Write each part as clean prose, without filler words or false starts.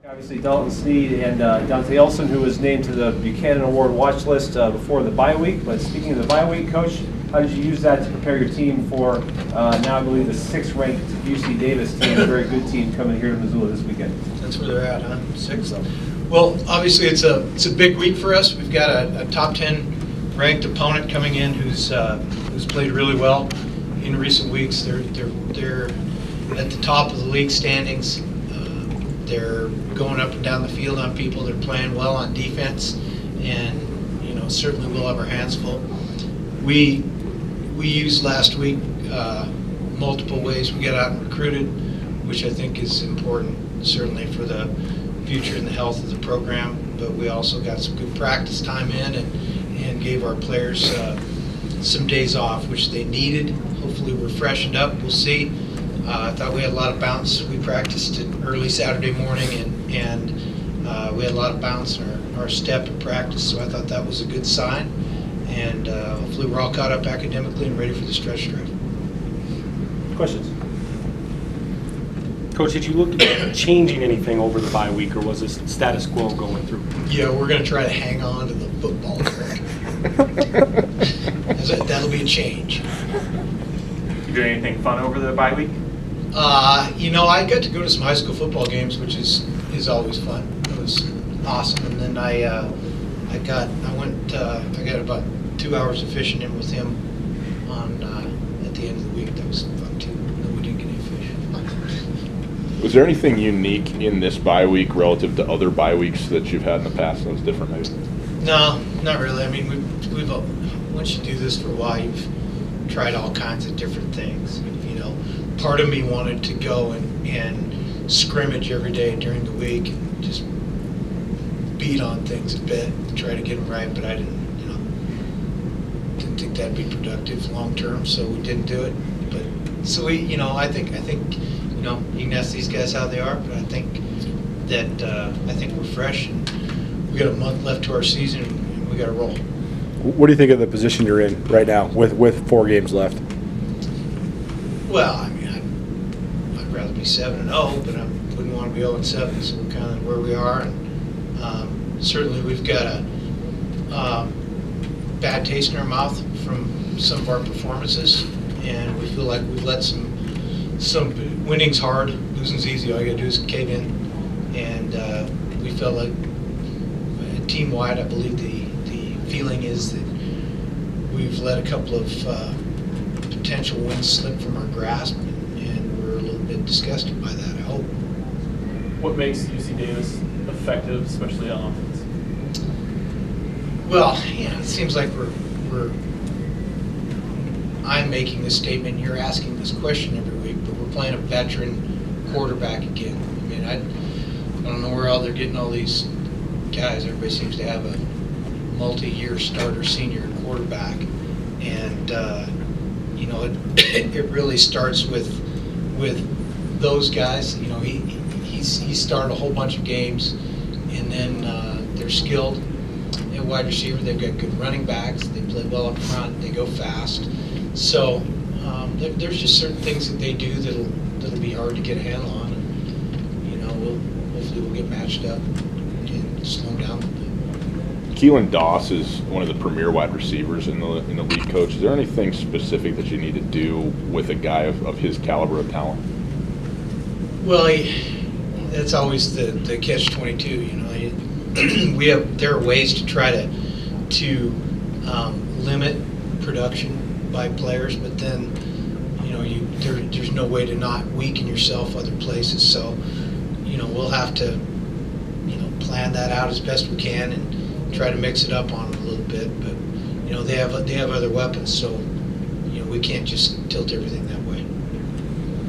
Obviously, Dalton Sneed and Dante Olson, who was named to the Buchanan Award watch list before the bye week. But speaking of the bye week, Coach, how did you use that to prepare your team for now, I believe, the 6th-ranked UC Davis team, a very good team coming here to Missoula this weekend? That's where they're at, huh? 6th. Well, obviously, it's a big week for us. We've got a top 10 ranked opponent coming in who's played really well in recent weeks. They're at the top of the league standings. They're going up and down the field on people. They're playing well on defense, and certainly we'll have our hands full. We used last week multiple ways. We got out and recruited, which I think is important, certainly for the future and the health of the program. But we also got some good practice time in and gave our players some days off, which they needed. Hopefully we're freshened up. We'll see. I thought we had a lot of bounce. We practiced early Saturday morning, and we had a lot of bounce in our step in practice, so I thought that was a good sign. And hopefully we're all caught up academically and ready for the stretch drive. Questions? Coach, did you look at changing anything over the bye week, or was this status quo going through? Yeah, we're going to try to hang on to the football track. That'll be a change. You doing anything fun over the bye week? I got to go to some high school football games, which is always fun. It was awesome. And then I got about 2 hours of fishing in with him at the end of the week. That was fun too. No, we didn't get any fish. Was there anything unique in this bye week relative to other bye weeks that you've had in the past that was different, maybe? No, not really. I mean, we've once you do this for a while, you've tried all kinds of different things. Part of me wanted to go and scrimmage every day during the week, and just beat on things a bit, try to get them right, but I didn't think that'd be productive long term, so we didn't do it. But so I think you can ask these guys how they are, but I think we're fresh, and we got a month left to our season, and we got to roll. What do you think of the position you're in right now with 4 games left? Well, I mean, I'd rather be 7-0, but I wouldn't want to be 0-7, so we're kind of where we are. And certainly we've got a bad taste in our mouth from some of our performances, and we feel like we've let some winning's hard, losing's easy. All you got to do is cave in, and we felt like team-wide, I believe the feeling is that we've let a couple of potential wins slip from our grasp, and we're a little bit disgusted by that, I hope. What makes UC Davis effective, especially on offense? Well, it seems like I'm making this statement, you're asking this question every week, but we're playing a veteran quarterback again. I mean, I don't know where they're getting all these guys. Everybody seems to have a multi-year starter senior quarterback, and it really starts with those guys. He started a whole bunch of games, and then they're skilled at wide receiver. They've got good running backs. They play well up front. They go fast. So there's just certain things that they do that'll be hard to get a handle on, and hopefully we'll get matched up and slow them down a little bit. Keelan Doss is one of the premier wide receivers in the league, Coach. Is there anything specific that you need to do with a guy of his caliber of talent? Well, that's always the catch-22. There are ways to try to limit production by players, but then there's no way to not weaken yourself other places. So we'll have to plan that out as best we can and try to mix it up on them a little bit, but they have other weapons, so we can't just tilt everything that way.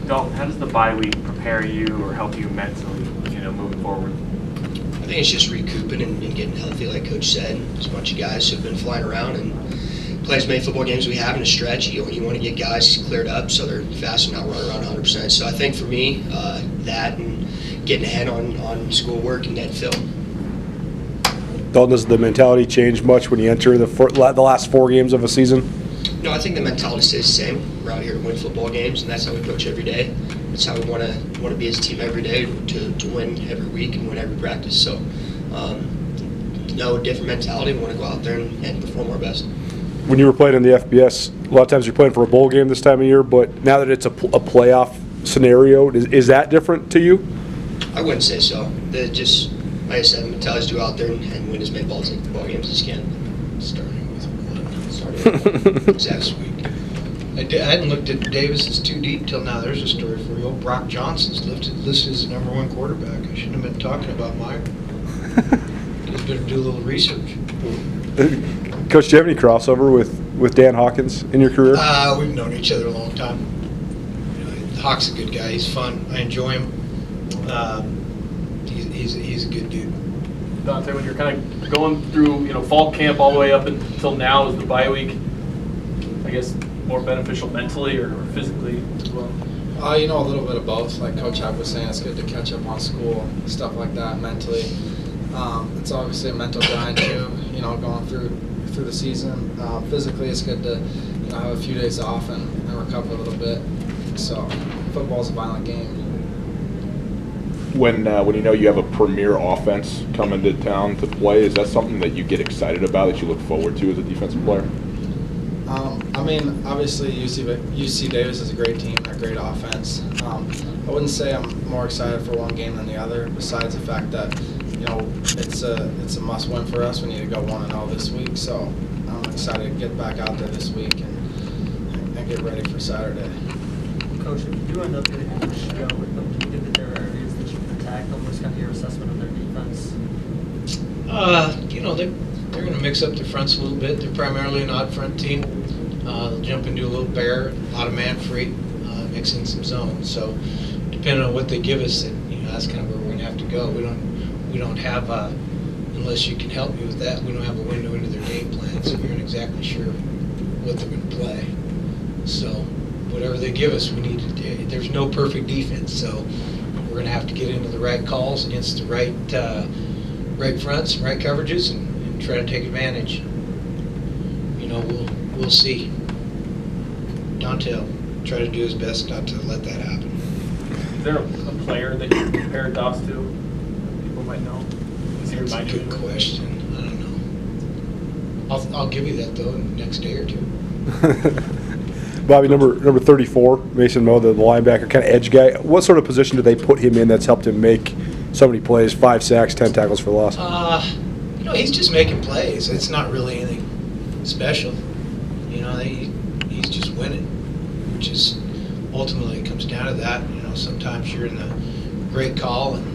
Dalton, how does the bye week prepare you or help you mentally, moving forward? I think it's just recouping and getting healthy, like Coach said. There's a bunch of guys who've been flying around and playing as many football games as we have in a stretch. You want to get guys cleared up so they're fast and not running around 100%. So I think for me, that and getting ahead on schoolwork and net film. Dalton, does the mentality change much when you enter the last 4 games of a season? No, I think the mentality stays the same. We're out here to win football games, and that's how we coach every day. it's how we want to be as a team every day to win every week and win every practice. So, no different mentality. We want to go out there and perform our best. When you were playing in the FBS, a lot of times you're playing for a bowl game this time of year, but now that it's a playoff scenario, is that different to you? I wouldn't say so. Just like I said, mentality is to go out there and win as many ball games as you can. Starting with one. Exactly. I hadn't looked at Davis's too deep till now. There's a story for you. Old Brock Johnson's listed as the #1 quarterback. I shouldn't have been talking about Meyer. Just better do a little research. Coach, do you have any crossover with Dan Hawkins in your career? We've known each other a long time. You know, Hawk's a good guy. He's fun. I enjoy him. He's a good dude. Dante, when you're kind of going through, fall camp all the way up until now is the bye week, I guess more beneficial mentally or physically as well? A little bit of both. Like Coach Hauck was saying, it's good to catch up on school, stuff like that mentally. It's obviously a mental grind too, going through the season. Physically, it's good to have a few days off and recover a little bit. So football's a violent game. When you have a premier offense coming to town to play, is that something that you get excited about, that you look forward to as a defensive player? Obviously UC Davis is a great team, a great offense. I wouldn't say I'm more excited for one game than the other, besides the fact that it's a must-win for us. We need to go 1-0 this week, so I'm excited to get back out there this week and get ready for Saturday. Coach, if you do end up getting a shootout with them, do you think that there are areas that you can attack them? What's kind of your assessment of their defense? They're going to mix up their fronts a little bit. They're primarily an odd front team. They'll jump into a little bear, a lot of man free, mix in some zones. So depending on what they give us, that's kind of where we're going to have to go. We don't have, unless you can help me with that, we don't have a window into their game plan, so we aren't exactly sure what they're going to play. So whatever they give us, we need to do. There's no perfect defense, so we're going to have to get into the right calls against the right fronts, right coverages, and try to take advantage. We'll see. Dante will try to do his best not to let that happen. Is there a player that you compare Doss to that people might know? That's a good question. I don't know. I'll give you that though in the next day or two. Bobby, number 34, Mason Moe, the linebacker, kind of edge guy. What sort of position do they put him in that's helped him make so many plays, 5 sacks, 10 tackles for loss? He's just making plays. It's not really anything special. He's just winning, which is ultimately it comes down to that. Sometimes you're in the great call and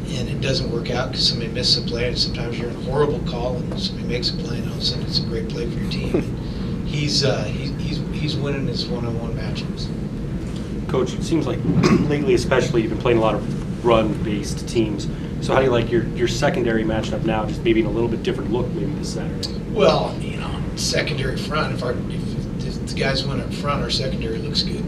it doesn't work out because somebody misses a play, and sometimes you're in a horrible call and somebody makes a play and all of a sudden it's a great play for your team. He's winning his one-on-one matchups. Coach, it seems like lately especially you've been playing a lot of run-based teams. So how do you like your secondary matching up now, just maybe in a little bit different look maybe this Saturday? Well, secondary front, if the guys win up front, our secondary looks good.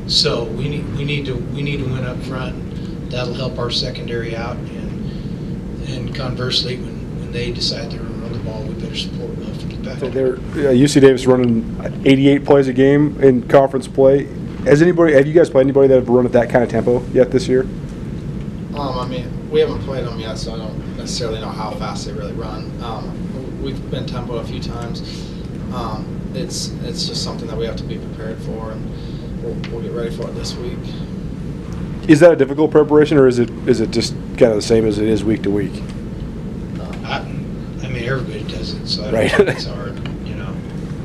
So we need to win up front. That'll help our secondary out, and conversely, when they decide they're going to run the ball, we better support them off the back. UC Davis running 88 plays a game in conference play. Have you guys played anybody that have run at that kind of tempo yet this year? We haven't played them yet, so I don't necessarily know how fast they really run. We've been tempoed a few times. It's just something that we have to be prepared for, and we'll get ready for it this week. Is that a difficult preparation, or is it just kind of the same as it is week to week? Everybody does it, so I don't think it's hard.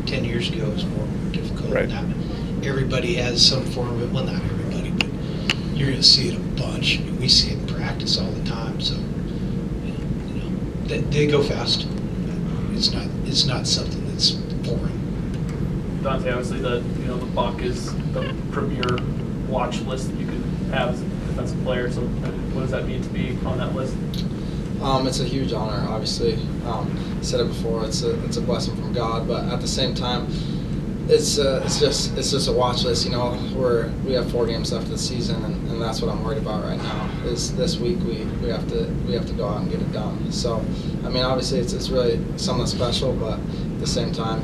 10 years ago it was more difficult. Right. Now, everybody has some form of it. Well, not everybody, but you're going to see it a bunch. We see it in practice all the time, so they go fast. It's not something that's boring. Dante, obviously the Buck is the premier watch list that you could have as a defensive player. So what does that mean to be on that list? It's a huge honor, obviously. I said it before. It's a blessing from God, but at the same time, it's just a watch list. We have 4 games left of the season, and that's what I'm worried about right now. Is this week we have to go out and get it done. So, obviously it's really something special, but at the same time,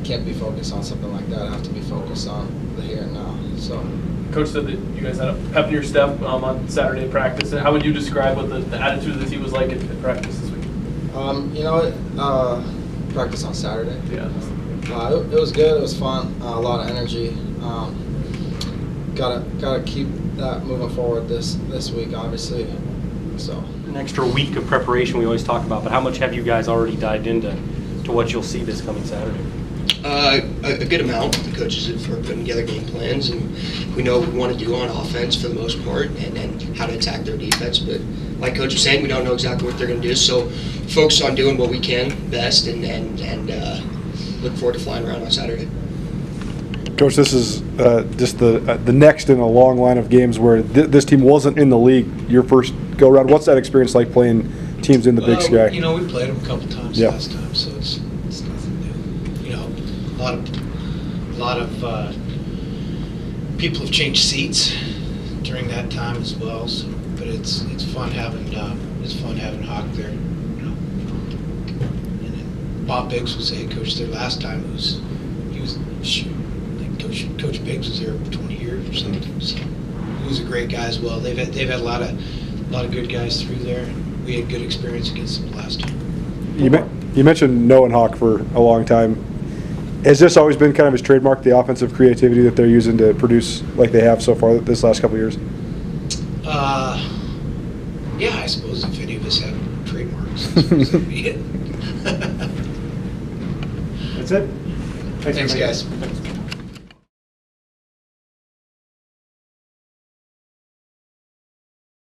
can't be focused on something like that. I have to be focused on the here and now. So. Coach said that you guys had a pep in your step on Saturday practice. How would you describe what the attitude of the team was like at practice this week? You know what? Practice on Saturday. Yeah. It was good. It was fun. A lot of energy. Gotta keep that moving forward this week, obviously. So. An extra week of preparation we always talk about, but how much have you guys already dived into what you'll see this coming Saturday? A good amount. The coaches are putting together game plans, and we know what we want to do on offense for the most part, and how to attack their defense. But like Coach was saying, we don't know exactly what they're going to do, so focus on doing what we can best, and look forward to flying around on Saturday. Coach, this is just the next in a long line of games where this team wasn't in the league your first go-around. What's that experience like playing teams in the Big Sky? You know, we played them a couple times last time, so it's nothing new. You know, a lot of people have changed seats during that time as well. So, but it's fun having Hauck there. You know, and then Bob Biggs was the head coach there last time. Coach Biggs was there for 20 years or something. So he was a great guy as well. They've had a lot of good guys through there. And we had good experience against them last time. You mentioned knowing Hauck for a long time. Has this always been kind of his trademark, the offensive creativity that they're using to produce like they have so far this last couple of years? Yeah, I suppose if any of us have trademarks, I suppose that'd be it. That's it. Thanks, everybody. guys.